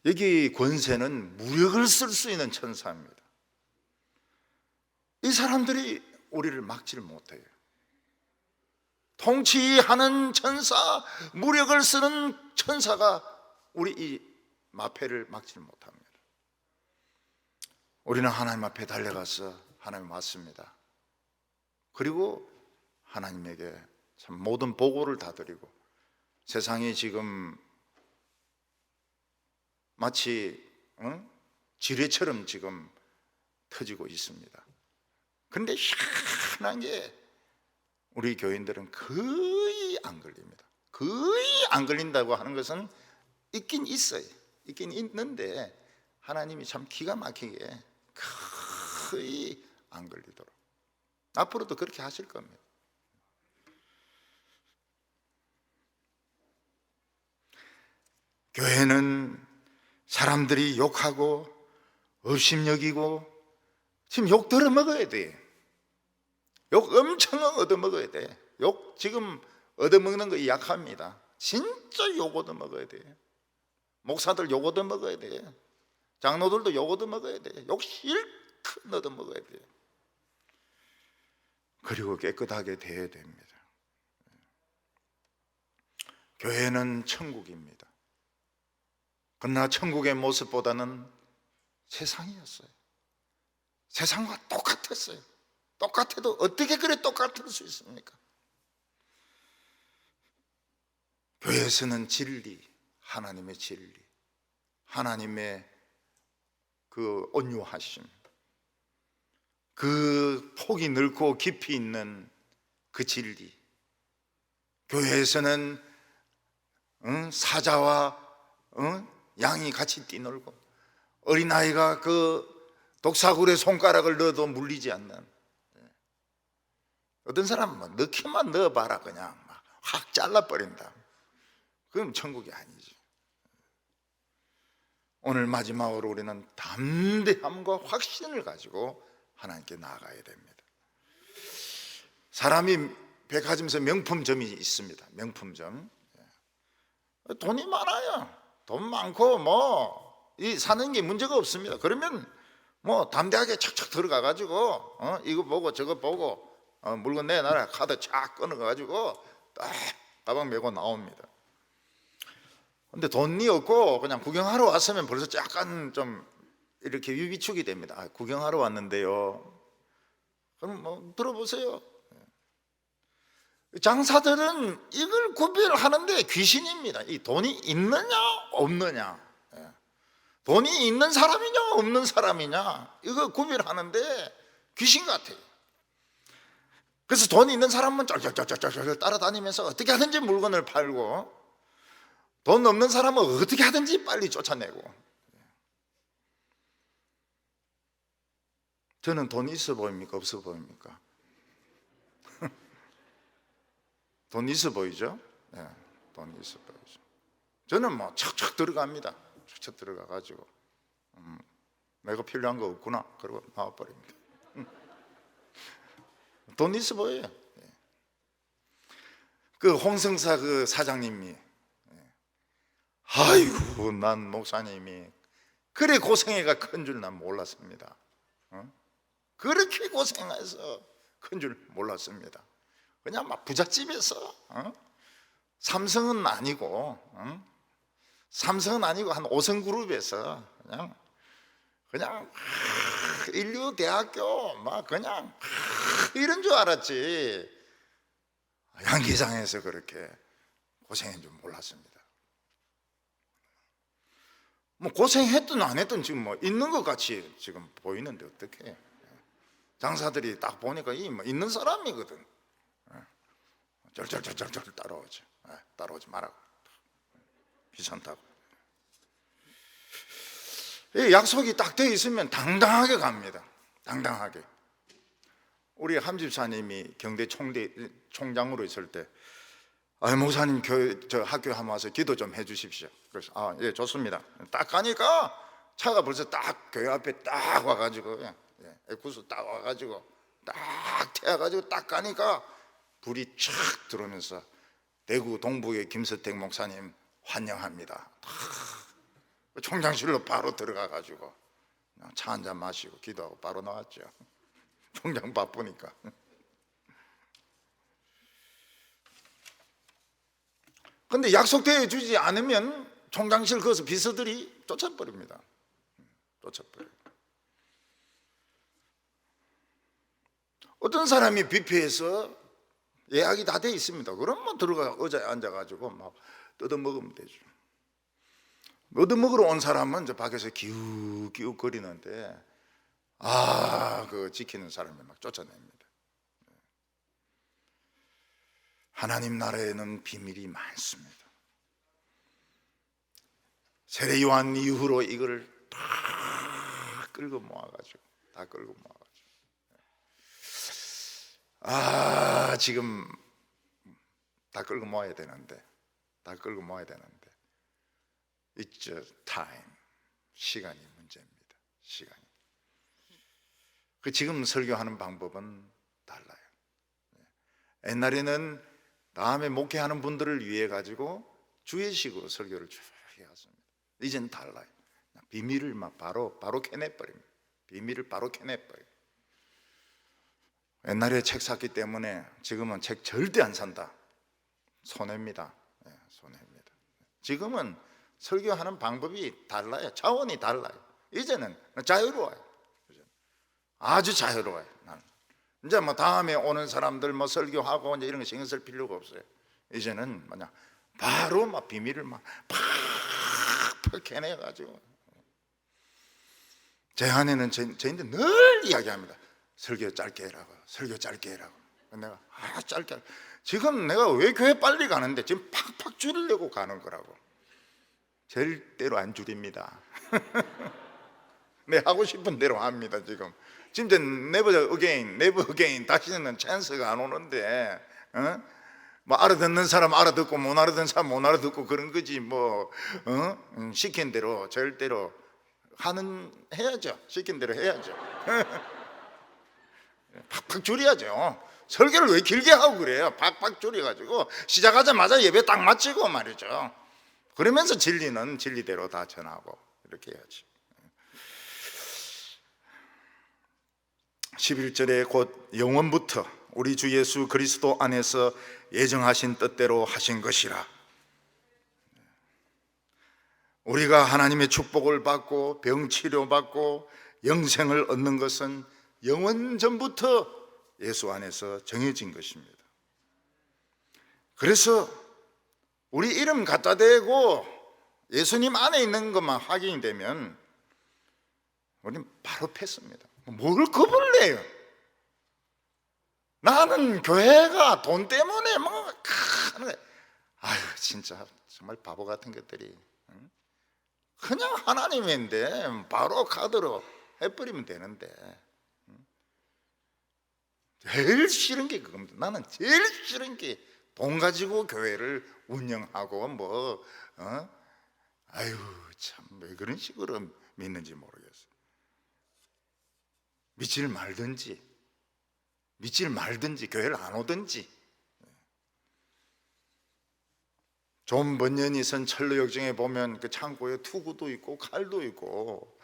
A: 여기 권세는 무력을 쓸 수 있는 천사입니다. 이 사람들이 우리를 막지를 못해요. 통치하는 천사, 무력을 쓰는 천사가 우리 이 마패를 막지를 못합니다. 우리는 하나님 앞에 달려가서 하나님 맞습니다. 그리고 하나님에게 참 모든 보고를 다 드리고, 세상이 지금 마치 지뢰처럼 지금 터지고 있습니다. 그런데 희한한 게 우리 교인들은 거의 안 걸립니다. 거의 안 걸린다고 하는 것은 있긴 있어요. 있긴 있는데 하나님이 참 기가 막히게 거의 안 걸리도록 앞으로도 그렇게 하실 겁니다. 교회는 사람들이 욕하고 업심여기고, 지금 욕 들어먹어야 돼. 욕 엄청 얻어먹어야 돼. 욕 지금 얻어먹는 거 약합니다. 진짜 욕 얻어먹어야 돼. 목사들 욕 얻어먹어야 돼. 장로들도 욕 얻어먹어야 돼. 욕 실컷 얻어먹어야 돼. 그리고 깨끗하게 돼야 됩니다. 교회는 천국입니다. 그러나 천국의 모습보다는 세상이었어요. 세상과 똑같았어요. 똑같아도 어떻게 그래 똑같을 수 있습니까? 교회에서는 진리, 하나님의 진리, 하나님의 그 온유하심, 그 폭이 넓고 깊이 있는 그 진리, 교회에서는 사자와 양이 같이 뛰놀고, 어린아이가 그 독사굴에 손가락을 넣어도 물리지 않는, 어떤 사람은 뭐 넣기만 넣어봐라 그냥 막 확 잘라버린다. 그럼 천국이 아니지. 오늘 마지막으로 우리는 담대함과 확신을 가지고 하나님께 나아가야 됩니다. 사람이 백화점에서 명품점이 있습니다. 명품점. 돈이 많아요. 돈 많고 뭐 이 사는 게 문제가 없습니다. 그러면 뭐 담대하게 척척 들어가 가지고 이거 보고 저거 보고 물건 내놔라 카드 쫙 끊어 가지고 딱 가방 메고 나옵니다. 근데 돈이 없고 그냥 구경하러 왔으면 벌써 약간 좀 이렇게 위비축이 됩니다. 아, 구경하러 왔는데요. 그럼 뭐 들어보세요. 장사들은 이걸 구별하는데 귀신입니다. 이 돈이 있느냐 없느냐, 돈이 있는 사람이냐 없는 사람이냐, 이거 구별하는데 귀신 같아요. 그래서 돈이 있는 사람은 쩔쩔쩔쩔쩔 따라다니면서 어떻게 하든지 물건을 팔고, 돈 없는 사람은 어떻게 하든지 빨리 쫓아내고. 저는 돈 있어 보입니까 없어 보입니까? 돈 있어 보이죠? 네, 돈 있어 보이죠. 저는 뭐 척척 들어갑니다. 척척 들어가 가지고 내가 필요한 거 없구나 그러고 나와버립니다. 돈 있어 보여요. 그 홍성사 그 사장님이, 아이고 난 목사님이 그래 고생해가 큰 줄 난 몰랐습니다. 그렇게 고생해서 큰 줄 몰랐습니다. 그냥 막 부잣집에서 삼성은 아니고 삼성은 아니고 한 5성 그룹에서 그냥 인류대학교 막 그냥 이런 줄 알았지, 양기장에서 그렇게 고생한 줄 몰랐습니다. 뭐 고생했든 안 했든 지금 뭐 있는 것 같이 지금 보이는데 어떻게? 장사들이 딱 보니까 이 뭐 있는 사람이거든. 쩔쩔쩔쩔 따라오지. 따라오지 말라고. 귀찮다고. 이 약속이 딱 돼 있으면 당당하게 갑니다. 당당하게. 우리 함집사님이 경대 총장으로 있을 때, 목사님 저 학교 한번 와서 기도 좀 해주십시오. 그래서 예 좋습니다. 딱 가니까 차가 벌써 딱 교회 앞에 딱 와가지고, 구수 딱 와가지고 딱 태워가지고 딱 가니까 불이 촥 들어오면서 대구 동북의 김서택 목사님 환영합니다. 총장실로 바로 들어가가지고 차 한잔 마시고 기도하고 바로 나왔죠. 총장 바쁘니까. 근데 약속되어 주지 않으면 총장실 거기서 비서들이 쫓아버립니다. 쫓아버려요. 어떤 사람이 뷔페에서 예약이 다 돼 있습니다. 그럼 뭐 들어가 의자에 앉아가지고 막 뜯어먹으면 되죠. 얻어먹으러 온 사람은 저 밖에서 기웃기웃 거리는데 그 지키는 사람이 막 쫓아냅니다. 하나님 나라에는 비밀이 많습니다. 세례 요한 이후로 이걸 다 끌고 모아가지고 지금 다 끌고 모아야 되는데 It's time. 시간이 문제입니다. 시간이. 지금 설교하는 방법은 달라요. 옛날에는 다음에 목회하는 분들을 위해 가지고 주예식으로 설교를 쭉 해왔습니다. 이제는 달라요. 비밀을 막 바로 캐내버립니다. 비밀을 바로 캐내버려요. 옛날에 책 샀기 때문에 지금은 책 절대 안 산다. 손해입니다. 손해입니다. 지금은 설교하는 방법이 달라요. 차원이 달라요. 이제는 자유로워요. 아주 자유로워요. 나는. 이제 뭐 다음에 오는 사람들 뭐 설교하고 이제 이런 거 신경 쓸 필요가 없어요. 이제는 뭐냐, 바로 막 비밀을 막 팍팍 캐내가지고. 제 아내는 저한테 늘 이야기합니다. 설교 짧게 해라고, 설교 짧게 해라고. 내가 짧게. 지금 내가 왜 교회 빨리 가는데 지금 팍팍 줄이려고 가는 거라고. 절대로 안 줄입니다. 내 하고 싶은 대로 합니다. 지금 이제 never again 다시는 찬스가 안 오는데, 뭐 알아듣는 사람 알아듣고 못 알아듣는 사람 못 알아듣고 그런 거지. 뭐 시킨 대로 절대로 해야죠. 시킨 대로 해야죠. 팍팍 줄여야죠. 설교를 왜 길게 하고 그래요? 팍팍 줄여가지고 시작하자마자 예배 딱 마치고 말이죠. 그러면서 진리는 진리대로 다 전하고 이렇게 해야지. 11절에 곧 영원부터 우리 주 예수 그리스도 안에서 예정하신 뜻대로 하신 것이라. 우리가 하나님의 축복을 받고 병치료 받고 영생을 얻는 것은 영원 전부터 예수 안에서 정해진 것입니다. 그래서 우리 이름 갖다 대고 예수님 안에 있는 것만 확인이 되면 우리는 바로 패습니다. 뭘 겁을 내요? 나는 교회가 돈 때문에 뭐 아유, 진짜 정말 바보 같은 것들이. 그냥 하나님인데 바로 카드로 해버리면 되는데. 제일 싫은 게 그겁니다. 나는 제일 싫은 게 돈 가지고 교회를 운영하고 아유, 참 왜 그런 식으로 믿는지 모르겠어요. 믿질 말든지 교회를 안 오든지. 존 번연이 쓴 철로역정에 보면 그 창고에 투구도 있고 칼도 있고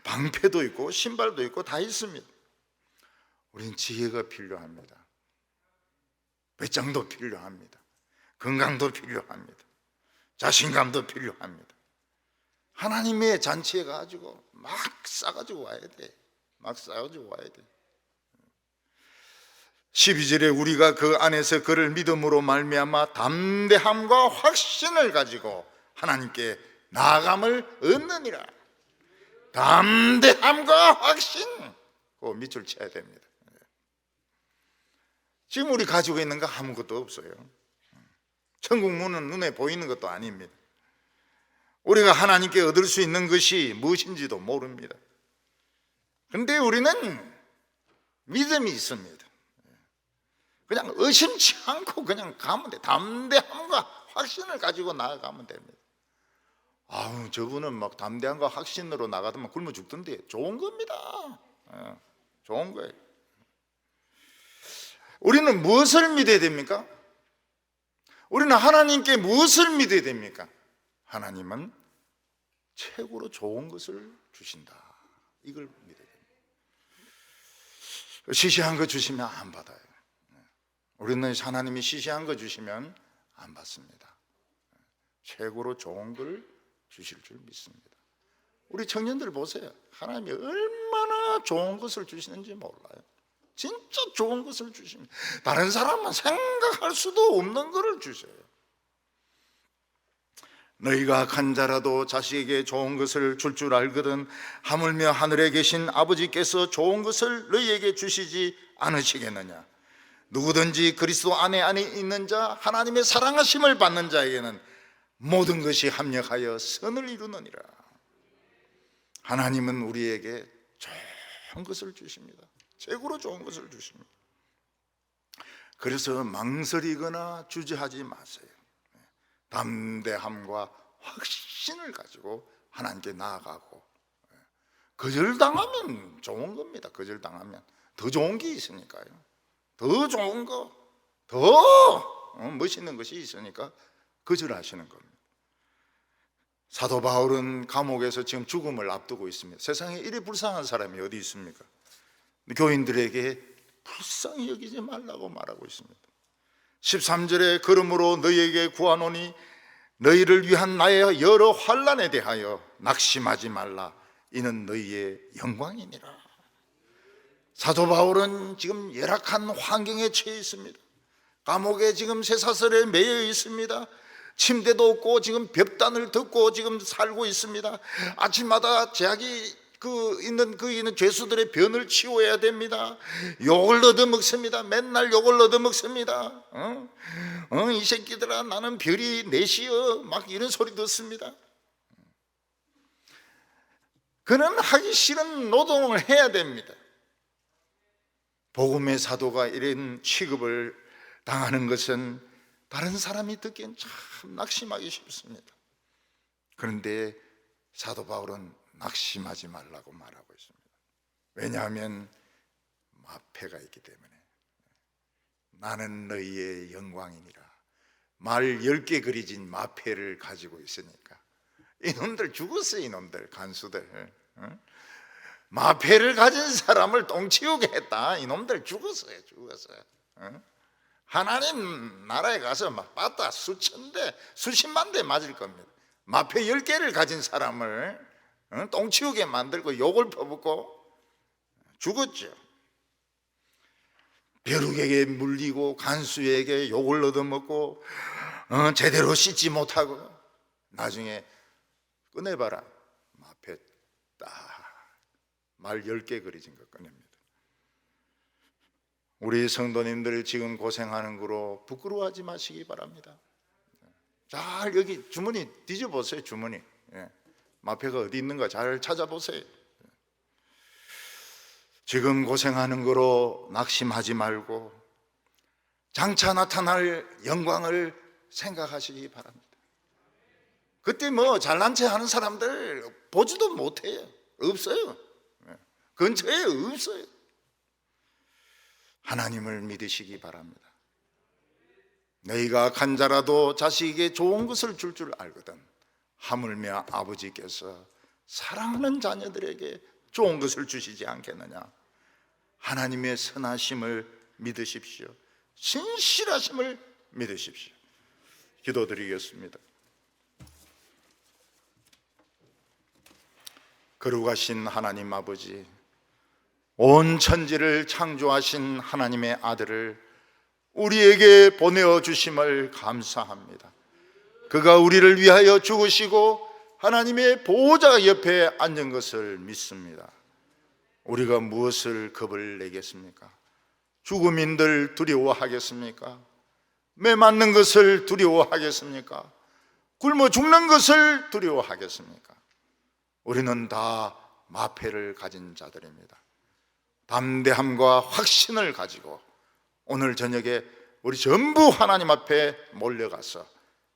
A: 방패도 있고 신발도 있고 다 있습니다. 우리는 지혜가 필요합니다. 배짱도 필요합니다. 건강도 필요합니다. 자신감도 필요합니다. 하나님의 잔치에 가지고 막 싸가지고 와야 돼. 막 싸가지고 와야 돼. 12절에 우리가 그 안에서 그를 믿음으로 말미암아 담대함과 확신을 가지고 하나님께 나아감을 얻느니라. 담대함과 확신, 그 밑줄 쳐야 됩니다. 지금 우리 가지고 있는 거 아무것도 없어요. 천국 문은 눈에 보이는 것도 아닙니다. 우리가 하나님께 얻을 수 있는 것이 무엇인지도 모릅니다. 그런데 우리는 믿음이 있습니다. 그냥 의심치 않고 그냥 가면 돼. 담대함과 확신을 가지고 나아가면 됩니다. 아우, 저분은 막 담대함과 확신으로 나가더만 굶어 죽던데. 좋은 겁니다. 좋은 거예요. 우리는 무엇을 믿어야 됩니까? 우리는 하나님께 무엇을 믿어야 됩니까? 하나님은 최고로 좋은 것을 주신다. 이걸 믿어야 됩니다. 시시한 거 주시면 안 받아요. 우리는 하나님이 시시한 거 주시면 안 받습니다. 최고로 좋은 걸 주실 줄 믿습니다. 우리 청년들 보세요. 하나님이 얼마나 좋은 것을 주시는지 몰라요. 진짜 좋은 것을 주십니다. 다른 사람은 생각할 수도 없는 것을 주셔요. 너희가 악한 자라도 자식에게 좋은 것을 줄 알거든 하물며 하늘에 계신 아버지께서 좋은 것을 너희에게 주시지 않으시겠느냐. 누구든지 그리스도 안에 있는 자, 하나님의 사랑하심을 받는 자에게는 모든 것이 합력하여 선을 이루느니라. 하나님은 우리에게 좋은 것을 주십니다. 최고로 좋은 것을 주십니다. 그래서 망설이거나 주저하지 마세요. 담대함과 확신을 가지고 하나님께 나아가고 거절당하면 좋은 겁니다. 거절당하면 더 좋은 게 있으니까요. 더 좋은 거, 더 멋있는 것이 있으니까 거절하시는 겁니다. 사도 바울은 감옥에서 지금 죽음을 앞두고 있습니다. 세상에 이리 불쌍한 사람이 어디 있습니까? 교인들에게 불쌍히 여기지 말라고 말하고 있습니다. 13절에 그러므로 너희에게 구하노니 너희를 위한 나의 여러 환난에 대하여 낙심하지 말라. 이는 너희의 영광이니라. 사도 바울은 지금 열악한 환경에 처해 있습니다. 감옥에 지금 쇠사슬에 매여 있습니다. 침대도 없고 지금 벽단을 덮고 지금 살고 있습니다. 아침마다 자기 있는 죄수들의 변을 치워야 됩니다. 욕을 얻어먹습니다. 맨날 욕을 얻어먹습니다. 이 새끼들아 나는 별이 넷이여 막 이런 소리 듣습니다. 그는 하기 싫은 노동을 해야 됩니다. 복음의 사도가 이런 취급을 당하는 것은 다른 사람이 듣기엔 참 낙심하기 쉽습니다. 그런데 사도 바울은 낙심하지 말라고 말하고 있습니다. 왜냐하면 마패가 있기 때문에. 나는 너희의 영광이니라. 말 10개 그리진 마패를 가지고 있으니까. 이놈들 죽었어요. 이놈들 간수들. 마패를 가진 사람을 똥치우게 했다. 이놈들 죽었어요. 하나님 나라에 가서 막 맞다 수십만 대 맞을 겁니다. 마패 10개를 가진 사람을 똥치우게 만들고 욕을 퍼붓고 죽었죠. 벼룩에게 물리고 간수에게 욕을 얻어먹고 제대로 씻지 못하고 나중에 꺼내봐라. 마패 딱 말 10개 그려진 거 꺼냅니다. 우리 성도님들 지금 고생하는 거로 부끄러워하지 마시기 바랍니다. 잘 여기 주머니 뒤져보세요. 주머니 마패가 어디 있는가 잘 찾아보세요. 지금 고생하는 거로 낙심하지 말고 장차 나타날 영광을 생각하시기 바랍니다. 그때 뭐 잘난 체 하는 사람들 보지도 못해요. 없어요. 근처에 없어요. 하나님을 믿으시기 바랍니다. 너희가 악한 자라도 자식에게 좋은 것을 줄 알거든 하물며 아버지께서 사랑하는 자녀들에게 좋은 것을 주시지 않겠느냐. 하나님의 선하심을 믿으십시오. 신실하심을 믿으십시오. 기도드리겠습니다. 거룩하신 하나님 아버지, 온 천지를 창조하신 하나님의 아들을 우리에게 보내어 주심을 감사합니다. 그가 우리를 위하여 죽으시고 하나님의 보호자 옆에 앉은 것을 믿습니다. 우리가 무엇을 겁을 내겠습니까? 죽음인들 두려워하겠습니까? 매 맞는 것을 두려워하겠습니까? 굶어 죽는 것을 두려워하겠습니까? 우리는 다 마패를 가진 자들입니다. 담대함과 확신을 가지고 오늘 저녁에 우리 전부 하나님 앞에 몰려가서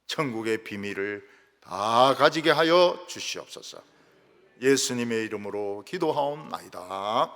A: 천국의 비밀을 다 가지게 하여 주시옵소서. 예수님의 이름으로 기도하옵나이다.